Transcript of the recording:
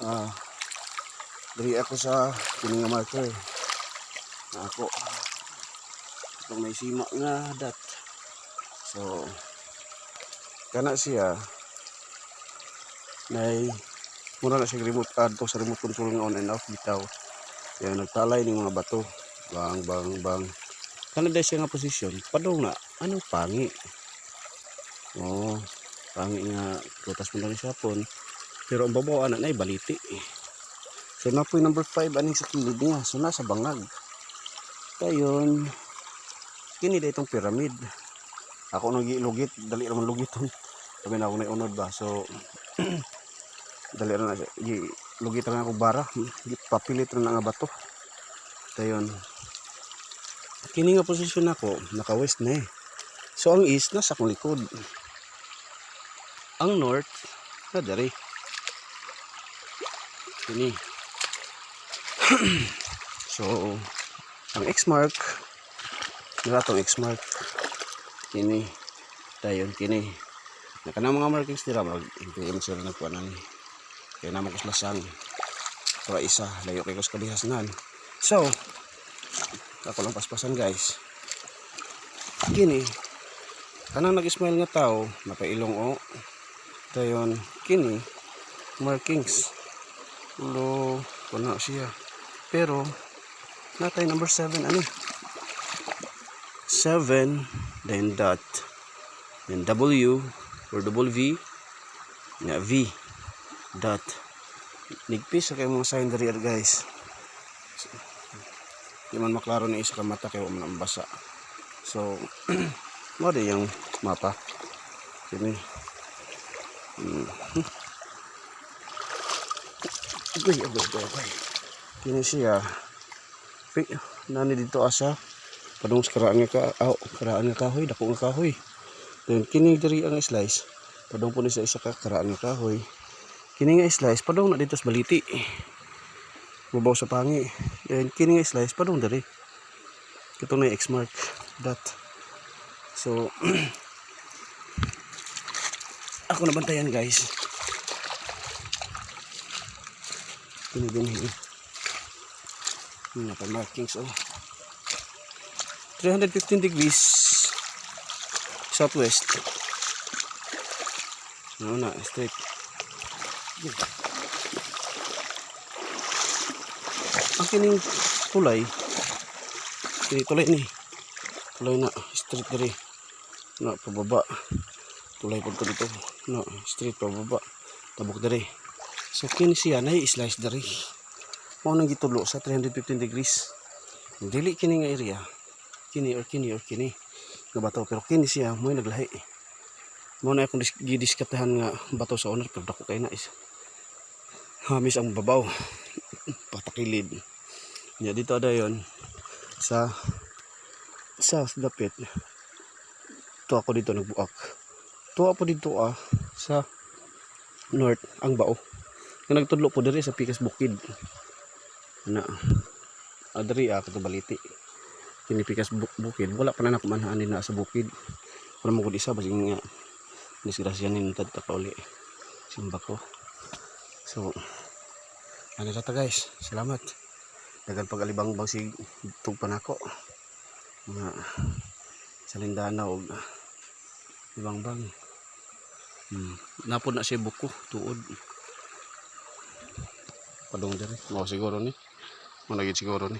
ah diri ako sa kini nga marker na ako itong may sima nga dat. So kana siya may muna na siya remote adto sa remote control nga on and off bitaw. Kaya nagtalay ning mga bato bang bang bang kana dai siya nga posisyon padong na anong pangi. Oh pangi nga butas mo na ni sapon pero ang babaw ana nay baliti. So napoy number 5 aning sa kilid niya. So nasa bangag. Dayon kini da itong pyramid. Ako nagilugit, dali naman lugiton. Sabi na ako na unod ba. So dali na siya. Lugit na ako bara. Papilit na nga bato. Dayon kini nga posisyon ako naka west na eh. So ang east nasa akong likod. Ang north na dari. Kini. So ang X mark nila itong X mark kini dayon kini naka na mga markings nila mag-implement sila na po na ni kaya naman ko slasang para isa layo kay ko sa kabihasnan. So ako lang paspasan guys kini kanang nag-smile nga tao napailong o dayon kini markings ulo wala siya pero natay number 7 ano 7 then dot then W or double V nga V dot nigpis sa kayo mga sign dari guys. So, di man maklaro na isa ka mata kayo man basa. So mo de yung mapa kini kini siya nani dito asa padung sa karaan nga kahoy dako nga kahoy then kini diri ang slice padung po ni sa isa ka karaan nga kahoy kini nga slice padung na dito sa baliti babaw sa pangi then kini nga slice padung diri ito na X mark dot. So ako nabantayan guys kini din naka markings 315 degrees southwest no na straight ang kining tulay ni tulay na straight diri na pababa tulay pagto dito na straight pababa tabok diri. So kini siya na i-slice diri mo nang gitulo sa 315 degrees dili kini nga area kini nga bato pero kini siya mo naglahi mo na akong gidiskatahan nga bato sa owner pero dako kay na is hamis ang babaw patakilid nya dito dayon sa south dapit to ako dito nagbuak to ako dito sa north ang bao nga nagtudlo po diri sa Pikas Bukid na adri kato baliti kini Pikas Bukid wala pa na nakumanhaan din na sa bukid wala mo ko isa basing nga disgrasyanin tad pauli simba ko. So ano ta guys, salamat dagan pagalibang basig tugpan ako nga sa Lindanaw og ibang bang napod na siya buko tuod padung diri mo siguro ni mo nagit siguro ni